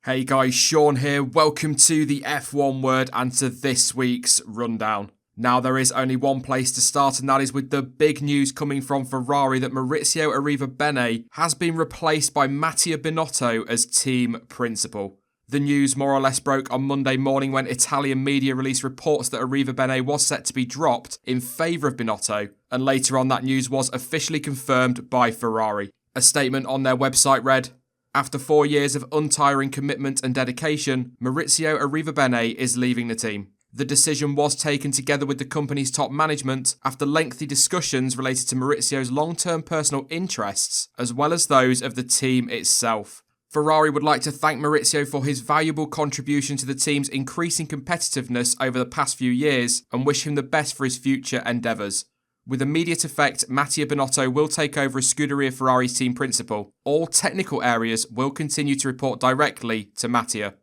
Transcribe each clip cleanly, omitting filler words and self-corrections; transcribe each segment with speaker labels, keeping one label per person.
Speaker 1: Hey guys, Sean here. Welcome to the F1 Word and to this week's rundown. Now there is only one place to start, and that is with the big news coming from Ferrari that Maurizio Arrivabene has been replaced by Mattia Binotto as team principal. The news more or less broke on Monday morning when Italian media released reports that Arrivabene was set to be dropped in favour of Binotto, and later on that news was officially confirmed by Ferrari. A statement on their website read, "After 4 years of untiring commitment and dedication, Maurizio Arrivabene is leaving the team. The decision was taken together with the company's top management after lengthy discussions related to Maurizio's long-term personal interests, as well as those of the team itself. Ferrari would like to thank Maurizio for his valuable contribution to the team's increasing competitiveness over the past few years and wish him the best for his future endeavours. With immediate effect, Mattia Binotto will take over as Scuderia Ferrari's team principal. All technical areas will continue to report directly to Mattia."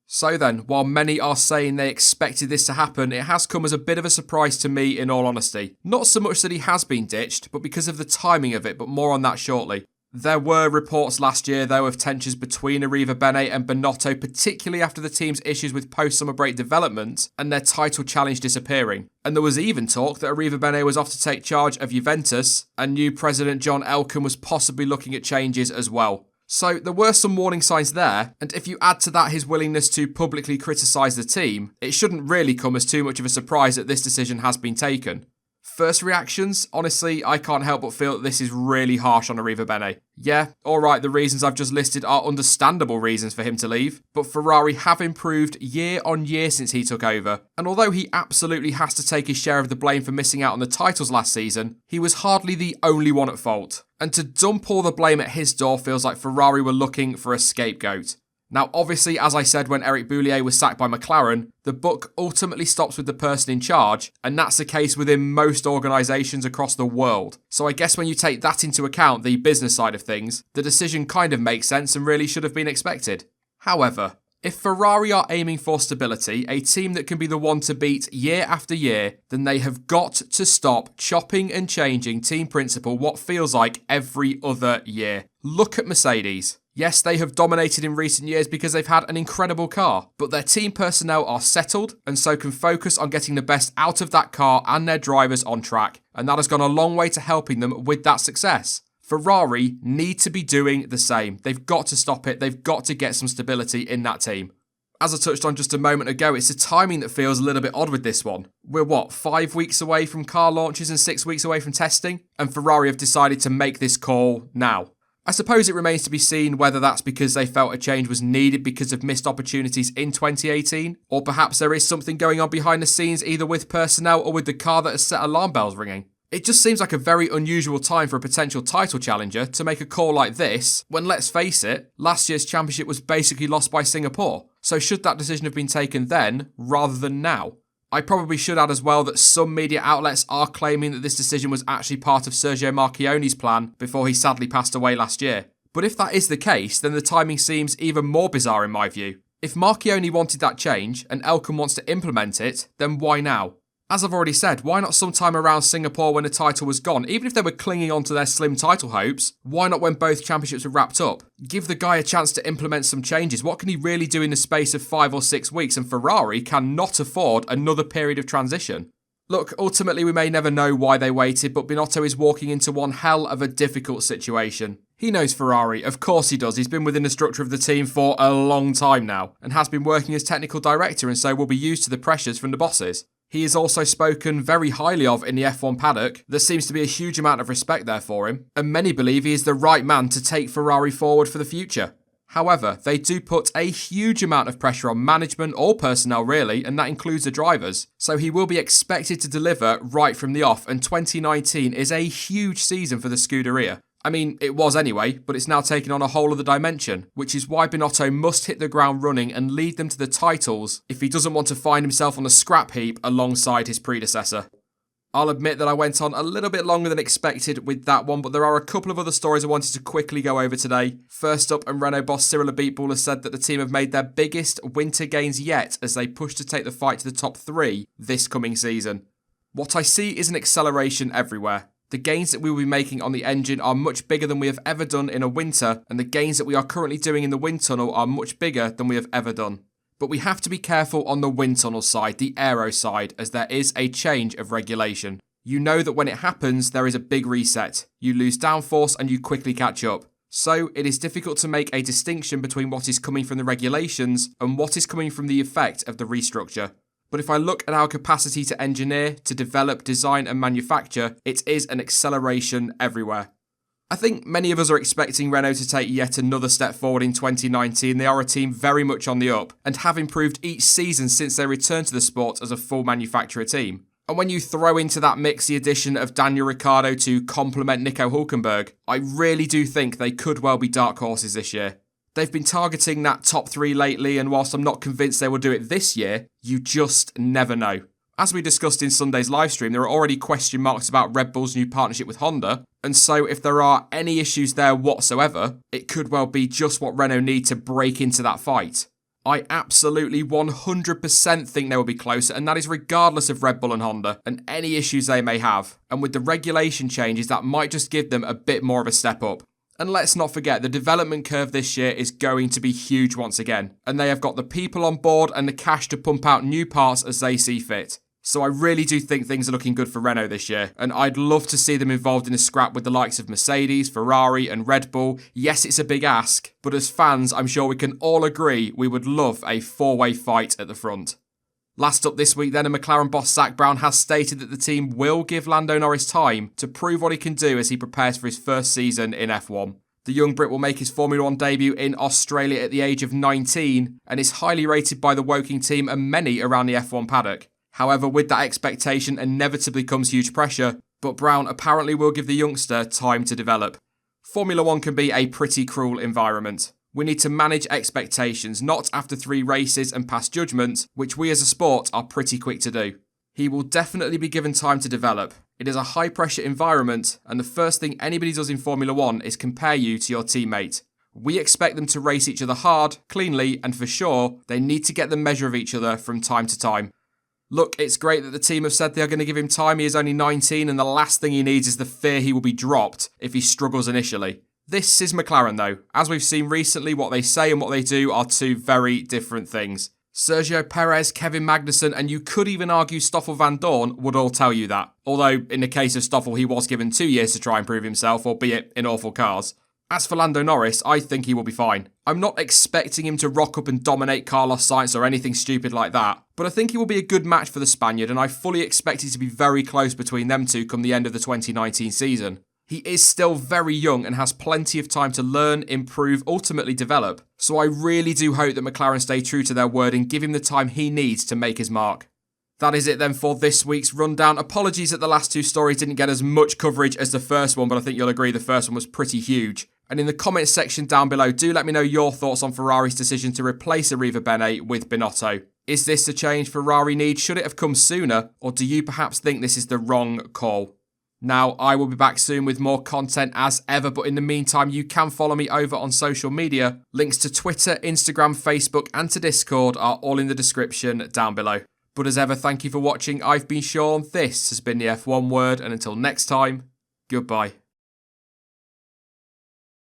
Speaker 1: So then, while many are saying they expected this to happen, it has come as a bit of a surprise to me in all honesty. Not so much that he has been ditched, but because of the timing of it, but more on that shortly. There were reports last year, though, of tensions between Arrivabene and Binotto, particularly after the team's issues with post-summer break development and their title challenge disappearing. And there was even talk that Arrivabene was off to take charge of Juventus, and new president John Elkann was possibly looking at changes as well. So there were some warning signs there, and if you add to that his willingness to publicly criticise the team, it shouldn't really come as too much of a surprise that this decision has been taken. First reactions? Honestly, I can't help but feel that this is really harsh on Arrivabene. Yeah, alright, the reasons I've just listed are understandable reasons for him to leave, but Ferrari have improved year on year since he took over, and although he absolutely has to take his share of the blame for missing out on the titles last season, he was hardly the only one at fault. And to dump all the blame at his door feels like Ferrari were looking for a scapegoat. Now, obviously, as I said when Eric Boullier was sacked by McLaren, the buck ultimately stops with the person in charge, and that's the case within most organisations across the world. So I guess when you take that into account, the business side of things, the decision kind of makes sense and really should have been expected. However, if Ferrari are aiming for stability, a team that can be the one to beat year after year, then they have got to stop chopping and changing team principal what feels like every other year. Look at Mercedes. Yes, they have dominated in recent years because they've had an incredible car, but their team personnel are settled and so can focus on getting the best out of that car and their drivers on track, and that has gone a long way to helping them with that success. Ferrari need to be doing the same. They've got to stop it. They've got to get some stability in that team. As I touched on just a moment ago, it's the timing that feels a little bit odd with this one. We're 5 weeks away from car launches and 6 weeks away from testing, and Ferrari have decided to make this call now. I suppose it remains to be seen whether that's because they felt a change was needed because of missed opportunities in 2018, or perhaps there is something going on behind the scenes either with personnel or with the car that has set alarm bells ringing. It just seems like a very unusual time for a potential title challenger to make a call like this when, let's face it, last year's championship was basically lost by Singapore. So should that decision have been taken then rather than now? I probably should add as well that some media outlets are claiming that this decision was actually part of Sergio Marchionne's plan before he sadly passed away last year. But if that is the case, then the timing seems even more bizarre in my view. If Marchionne wanted that change and Elkann wants to implement it, then why now? As I've already said, why not sometime around Singapore when the title was gone? Even if they were clinging on to their slim title hopes, why not when both championships were wrapped up? Give the guy a chance to implement some changes. What can he really do in the space of 5 or 6 weeks? And Ferrari cannot afford another period of transition. Look, ultimately we may never know why they waited, but Binotto is walking into one hell of a difficult situation. He knows Ferrari, of course he does. He's been within the structure of the team for a long time now, and has been working as technical director, and so will be used to the pressures from the bosses. He is also spoken very highly of in the F1 paddock. There seems to be a huge amount of respect there for him, and many believe he is the right man to take Ferrari forward for the future. However, they do put a huge amount of pressure on management or personnel really, and that includes the drivers. So he will be expected to deliver right from the off, and 2019 is a huge season for the Scuderia. I mean, it was anyway, but it's now taken on a whole other dimension, which is why Binotto must hit the ground running and lead them to the titles if he doesn't want to find himself on the scrap heap alongside his predecessor. I'll admit that I went on a little bit longer than expected with that one, but there are a couple of other stories I wanted to quickly go over today. First up, and Renault boss Cyril Abiteboul has said that the team have made their biggest winter gains yet as they push to take the fight to the top 3 this coming season. What I see is an acceleration everywhere. The gains that we will be making on the engine are much bigger than we have ever done in a winter, and the gains that we are currently doing in the wind tunnel are much bigger than we have ever done. But we have to be careful on the wind tunnel side, the aero side, as there is a change of regulation. You know that when it happens, there is a big reset. You lose downforce and you quickly catch up. So it is difficult to make a distinction between what is coming from the regulations and what is coming from the effect of the restructure. But if I look at our capacity to engineer, to develop, design and manufacture, it is an acceleration everywhere. I think many of us are expecting Renault to take yet another step forward in 2019. They are a team very much on the up and have improved each season since they returned to the sport as a full manufacturer team. And when you throw into that mix the addition of Daniel Ricciardo to complement Nico Hülkenberg, I really do think they could well be dark horses this year. They've been targeting that top 3 lately, and whilst I'm not convinced they will do it this year, you just never know. As we discussed in Sunday's livestream, there are already question marks about Red Bull's new partnership with Honda, and so if there are any issues there whatsoever, it could well be just what Renault need to break into that fight. I absolutely 100% think they will be closer, and that is regardless of Red Bull and Honda and any issues they may have. And with the regulation changes, that might just give them a bit more of a step up. And let's not forget, the development curve this year is going to be huge once again, and they have got the people on board and the cash to pump out new parts as they see fit. So I really do think things are looking good for Renault this year, and I'd love to see them involved in a scrap with the likes of Mercedes, Ferrari and Red Bull. Yes, it's a big ask, but as fans, I'm sure we can all agree we would love a 4-way fight at the front. Last up this week then, a McLaren boss Zak Brown has stated that the team will give Lando Norris time to prove what he can do as he prepares for his first season in F1. The young Brit will make his Formula 1 debut in Australia at the age of 19 and is highly rated by the Woking team and many around the F1 paddock. However, with that expectation inevitably comes huge pressure, but Brown apparently will give the youngster time to develop. Formula 1 can be a pretty cruel environment. We need to manage expectations, not after 3 races and pass judgment, which we as a sport are pretty quick to do. He will definitely be given time to develop. It is a high pressure environment, and the first thing anybody does in Formula 1 is compare you to your teammate. We expect them to race each other hard, cleanly, and for sure, they need to get the measure of each other from time to time. Look, it's great that the team have said they are going to give him time. He is only 19 and the last thing he needs is the fear he will be dropped if he struggles initially. This is McLaren though. As we've seen recently, what they say and what they do are 2 very different things. Sergio Perez, Kevin Magnussen, and you could even argue Stoffel Van Dorn would all tell you that. Although, in the case of Stoffel, he was given 2 years to try and prove himself, albeit in awful cars. As for Lando Norris, I think he will be fine. I'm not expecting him to rock up and dominate Carlos Sainz or anything stupid like that, but I think he will be a good match for the Spaniard, and I fully expect it to be very close between them two come the end of the 2019 season. He is still very young and has plenty of time to learn, improve, ultimately develop, so I really do hope that McLaren stay true to their word and give him the time he needs to make his mark. That is it then for this week's rundown. Apologies that the last 2 stories didn't get as much coverage as the first one, but I think you'll agree the first one was pretty huge. And in the comments section down below, do let me know your thoughts on Ferrari's decision to replace Arrivabene with Binotto. Is this the change Ferrari needs? Should it have come sooner? Or do you perhaps think this is the wrong call? Now, I will be back soon with more content as ever, but in the meantime, you can follow me over on social media. Links to Twitter, Instagram, Facebook, and to Discord are all in the description down below. But as ever, thank you for watching. I've been Sean, this has been the F1 Word, and until next time, goodbye.